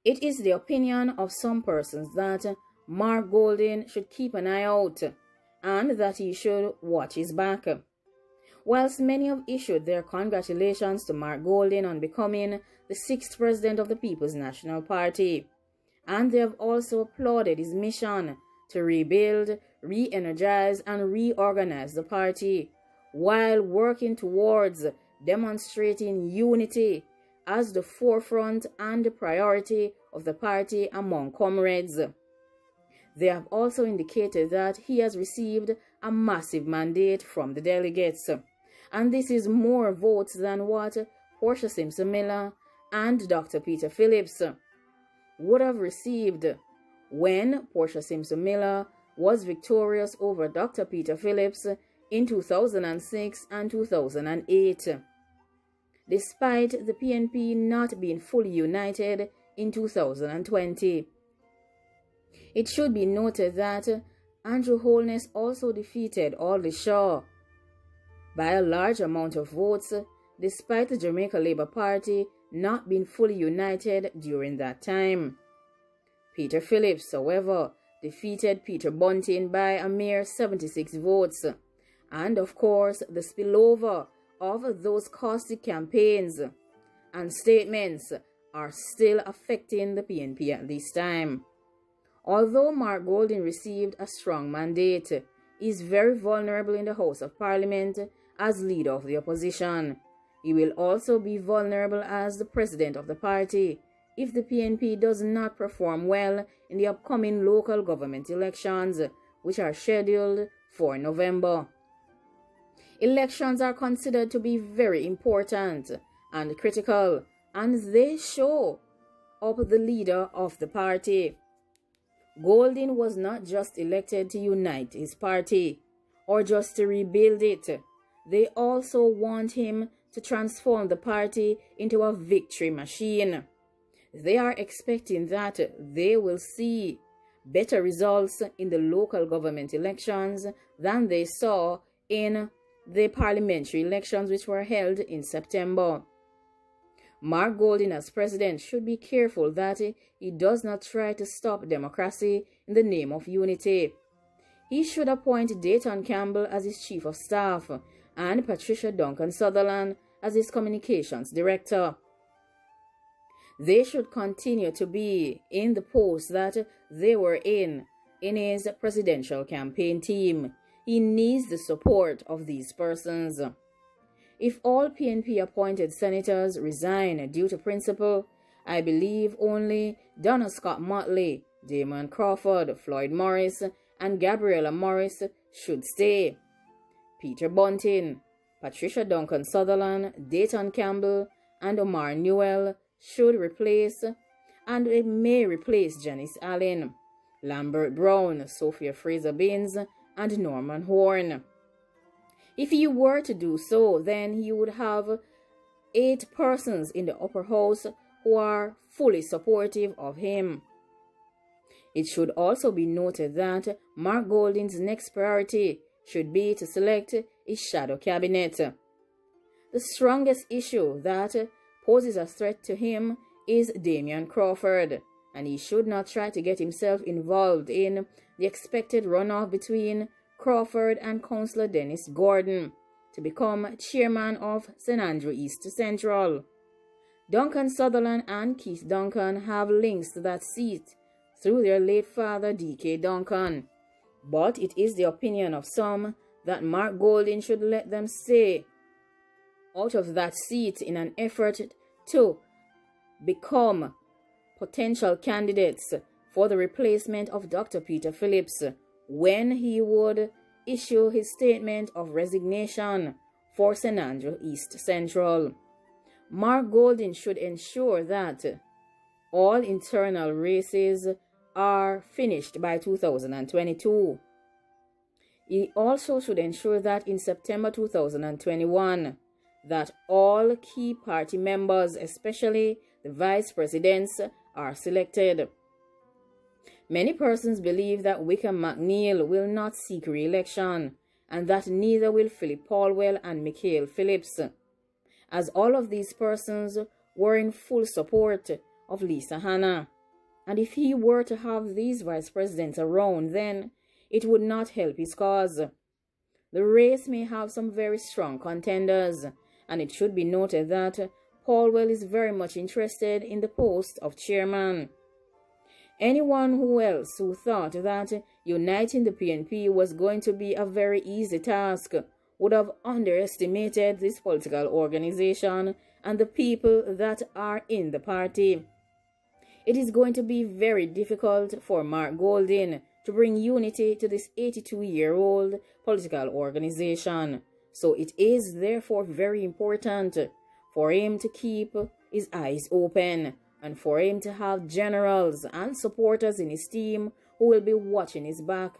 It is the opinion of some persons that Mark Golding should keep an eye out and that he should watch his back. Whilst many have issued their congratulations to Mark Golding on becoming the 6th president of the People's National Party, and they have also applauded his mission to rebuild, re-energize, and reorganize the party, while working towards demonstrating unity as the forefront and the priority of the party among comrades. They have also indicated that he has received a massive mandate from the delegates, and this is more votes than what Portia Simpson Miller and Dr. Peter Phillips would have received when Portia Simpson Miller was victorious over Dr. Peter Phillips in 2006 and 2008, despite the PNP not being fully united in 2020. It should be noted that Andrew Holness also defeated Audley Shaw by a large amount of votes, despite the Jamaica Labour Party not being fully united during that time. Peter Phillips, however, defeated Peter Bunting by a mere 76 votes, and of course the spillover of those caustic campaigns and statements are still affecting the PNP at this time. Although Mark Golding received a strong mandate, he is very vulnerable in the House of Parliament as leader of the opposition. He will also be vulnerable as the president of the party if the PNP does not perform well in the upcoming local government elections, which are scheduled for November. Elections are considered to be very important and critical, and they show up the leader of the party. Golding was not just elected to unite his party or just to rebuild it. They also want him to transform the party into a victory machine. They are expecting that they will see better results in the local government elections than they saw in the parliamentary elections which were held in September. Mark Golding as president should be careful that he does not try to stop democracy in the name of unity. He should appoint Dayton Campbell as his chief of staff and Patricia Duncan Sutherland as his communications director. They should continue to be in the post that they were in his presidential campaign team. He needs the support of these persons. If all PNP appointed senators resign due to principle, I believe only Donna Scott Motley, Damon Crawford, Floyd Morris, and Gabriella Morris should stay. Peter Bunting, Patricia Duncan Sutherland, Dayton Campbell, and Omar Newell should replace, and it may replace Janice Allen, Lambert Brown, Sophia Fraser-Binns, and Norman Horn. If he were to do so, then he would have 8 persons in the upper house who are fully supportive of him. It should also be noted that Mark Golding's next priority should be to select his shadow cabinet. The strongest issue that poses a threat to him is Damian Crawford, and he should not try to get himself involved in the expected runoff between Crawford and Councillor Dennis Gordon to become chairman of St. Andrew East Central. Duncan Sutherland and Keith Duncan have links to that seat through their late father D.K. Duncan, but it is the opinion of some that Mark Golding should let them stay out of that seat in an effort to become potential candidates for the replacement of Dr. Peter Phillips when he would issue his statement of resignation for St. Andrew East Central. Mark Golding should ensure that all internal races are finished by 2022. He also should ensure that in September 2021, that all key party members, especially the vice presidents, are selected. Many persons believe that Wickham McNeil will not seek re-election, and that neither will Philip Paulwell and Michael Phillips, as all of these persons were in full support of Lisa Hanna. And if he were to have these vice presidents around, then it would not help his cause. The race may have some very strong contenders, and it should be noted that Paulwell is very much interested in the post of chairman. Anyone who thought that uniting the PNP was going to be a very easy task would have underestimated this political organization and the people that are in the party. It is going to be very difficult for Mark Golding to bring unity to this 82-year-old political organization. So it is therefore very important for him to keep his eyes open and for him to have generals and supporters in his team who will be watching his back.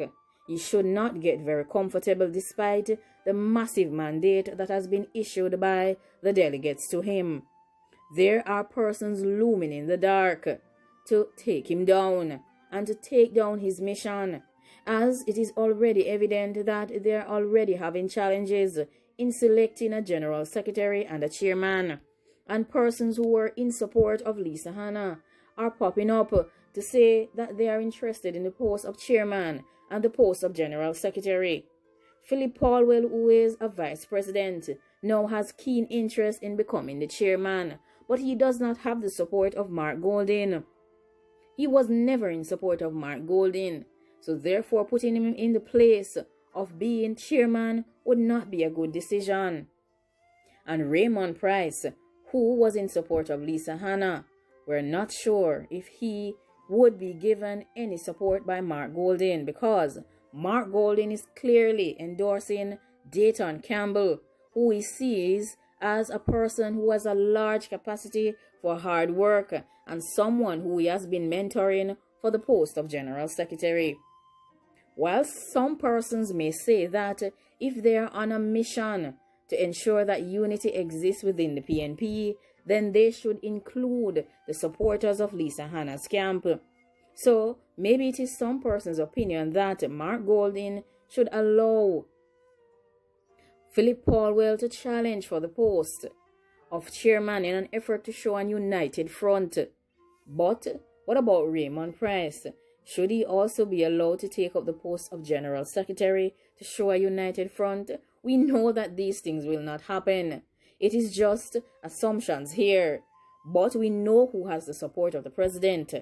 He should not get very comfortable despite the massive mandate that has been issued by the delegates to him. There are persons looming in the dark to take him down and to take down his mission, as it is already evident that they are already having challenges in selecting a general secretary and a chairman. And persons who were in support of Lisa Hanna are popping up to say that they are interested in the post of chairman and the post of general secretary. Philip Paulwell, who is a vice president, now has keen interest in becoming the chairman, but he does not have the support of Mark Golding. He was never in support of Mark Golding, so therefore putting him in the place of being chairman would not be a good decision. And Raymond Price, who was in support of Lisa Hanna, we're not sure if he would be given any support by Mark Golding, because Mark Golding is clearly endorsing Dayton Campbell, who he sees as a person who has a large capacity for hard work and someone who he has been mentoring for the post of General Secretary. While some persons may say that if they are on a mission to ensure that unity exists within the PNP, then they should include the supporters of Lisa Hanna's camp. So maybe it is some person's opinion that Mark Golding should allow Philip Paulwell to challenge for the post of chairman in an effort to show a united front. But what about Raymond Price? Should he also be allowed to take up the post of general secretary to show a united front? We know that these things will not happen. It is just assumptions here. But we know who has the support of the president.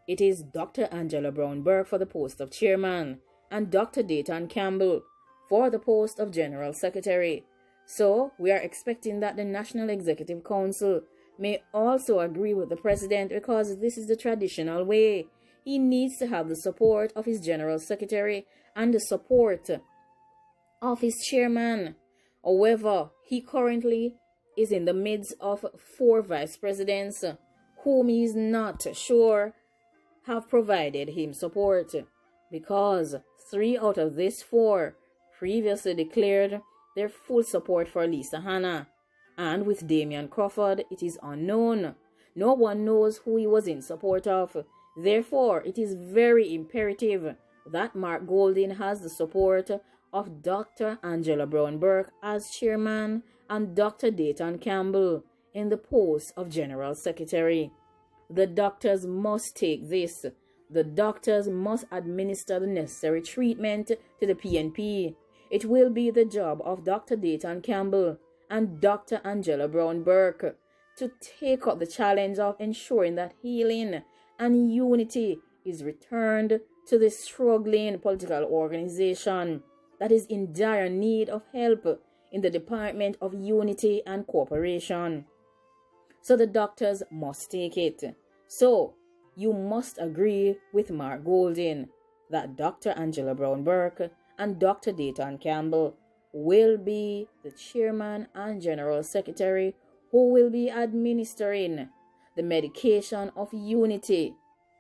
It is Dr. Angela Brown-Burke for the post of chairman and Dr. Dayton Campbell for the post of general secretary. So we are expecting that the National Executive Council may also agree with the president, because this is the traditional way. He needs to have the support of his general secretary and the support of his chairman. However, he currently is in the midst of 4 vice presidents whom he is not sure have provided him support, because 3 out of these 4 previously declared their full support for Lisa Hanna. And with Damian Crawford, it is unknown. No one knows who he was in support of. Therefore, it is very imperative that Mark Golding has the support of Dr. Angela Brown-Burke as chairman and Dr. Dayton Campbell in the post of general secretary. The doctors must take this. The doctors must administer the necessary treatment to the PNP. It will be the job of Dr. Dayton Campbell and Dr. Angela Brown-Burke to take up the challenge of ensuring that healing and unity is returned to this struggling political organization that is in dire need of help in the Department of Unity and Cooperation. So the doctors must take it. So you must agree with Mark Golding that Dr. Angela Brown-Burke and Dr. Dayton Campbell will be the chairman and general secretary who will be administering the medication of unity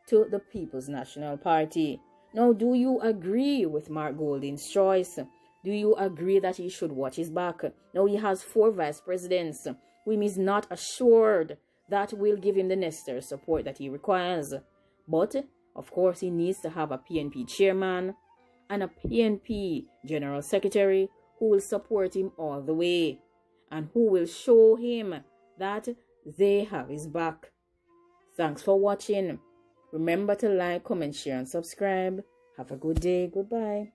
to the People's National Party. Now, do you agree with Mark Golding's choice? Do you agree that he should watch his back? Now, he has 4 vice presidents whom he is not assured that will give him the necessary support that he requires. But, of course, he needs to have a PNP chairman and a PNP general secretary who will support him all the way and who will show him that they have his back. Thanks for watching. Remember to like, comment, share, and subscribe. Have a good day. Goodbye.